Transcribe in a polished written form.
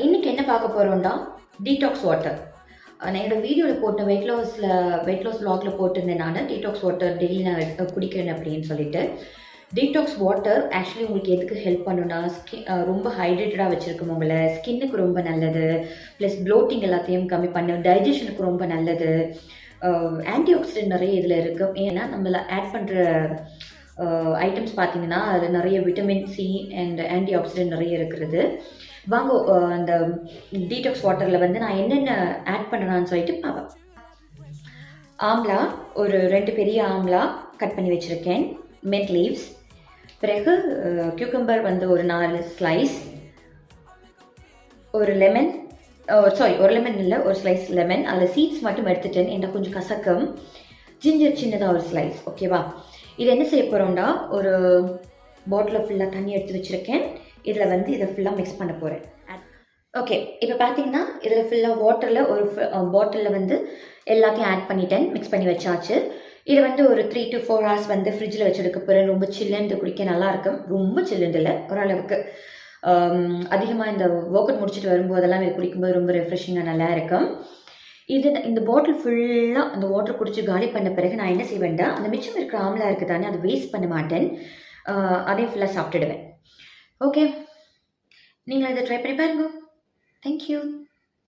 இன்னைக்கு என்ன பார்க்க போகிறோம்னா டீடாக்ஸ் வாட்டர். நான் என்னோட வீடியோவில் போட்ட வெயிட் லாஸ் vlogல போட்டிருந்தேன். நான் டீடாக்ஸ் வாட்டர் டெய்லி நான் குடிக்கிறேன் அப்படின்னு சொல்லிட்டு. டீடாக்ஸ் வாட்டர் ஆக்சுவலி உங்களுக்கு எதுக்கு ஹெல்ப் பண்ணுன்னா ரொம்ப ஹைட்ரேட்டடாக வச்சுருக்கும் உங்களை, ஸ்கின்னுக்கு ரொம்ப நல்லது, ப்ளஸ் ப்ளோட்டிங் எல்லாத்தையும் கம்மி பண்ணு, டைஜஷனுக்கு ரொம்ப நல்லது. ஆன்டி ஆக்சிடென்ட் நிறைய இதில் இருக்குது. ஏன்னா நம்மள ஆட் பண்ணுற ஐட்டம்ஸ் பார்த்தீங்கன்னா அது நிறைய vitamin C and anti accident நிறைய இருக்கிறது. வாங்க அந்த டீடாக்ஸ் வாட்டரில் வந்து நான் என்னென்ன ஆட் பண்ணுறான்னு சொல்லிட்டு பார்ப்பேன். ஆம்லா, ஒரு 2 பெரிய ஆம்லா கட் பண்ணி வச்சுருக்கேன். மின்ட் லீவ்ஸ், பிறகு கியூக்கம்பர் வந்து ஒரு 4 ஸ்லைஸ், ஒரு லெமன், ஒரு லெமன் இல்லை, ஒரு ஸ்லைஸ் லெமன். அதில் சீட்ஸ் மட்டும் எடுத்துட்டேன், என்ன கொஞ்சம் கசக்கம். ஜிஞ்சர் சின்னதாக ஒரு ஸ்லைஸ். ஓகேவா? இது என்ன செய்ய போகிறோம்னா, ஒரு பாட்டில் ஃபுல்லாக தண்ணி எடுத்து வச்சுருக்கேன். இதில் வந்து இதை ஃபுல்லாக மிக்ஸ் பண்ண போகிறேன். ஓகே, இப்போ பார்த்தீங்கன்னா இதில் ஃபுல்லாக வாட்டரில் ஒரு பாட்டிலில் வந்து எல்லாத்தையும் ஆட் பண்ணிட்டேன், மிக்ஸ் பண்ணி வச்சாச்சு. இது வந்து ஒரு 3 to 4 hours வந்து ஃப்ரிட்ஜில் வச்சதுக்கு பிறகு ரொம்ப சில்லுன்னு குடிக்க நல்லாயிருக்கும். ரொம்ப சில்லுன்னு இல்லை, ஓரளவுக்கு. அதிகமாக இந்த ஒர்க் அவுட் முடிச்சுட்டு வரும்போதெல்லாம் இது குடிக்கும்போது ரொம்ப ரெஃப்ரெஷிங்காக நல்லா இருக்கும். இந்த பாட்டில் ஃபுல்லாக அந்த வாட்டர் குடிச்சு காலி பண்ண பிறகு நான் என்ன செய்வேன்டா, அந்த மிச்சம் இருக்கிற ஆம்லா இருக்குது தானே, அதை வேஸ்ட் பண்ண மாட்டேன். அதையும் ஃபுல்லாக சாப்பிட்டுடுவேன். ஓகே, நீங்கள் இதை ட்ரை பண்ணி பாருங்க. தேங்க்யூ.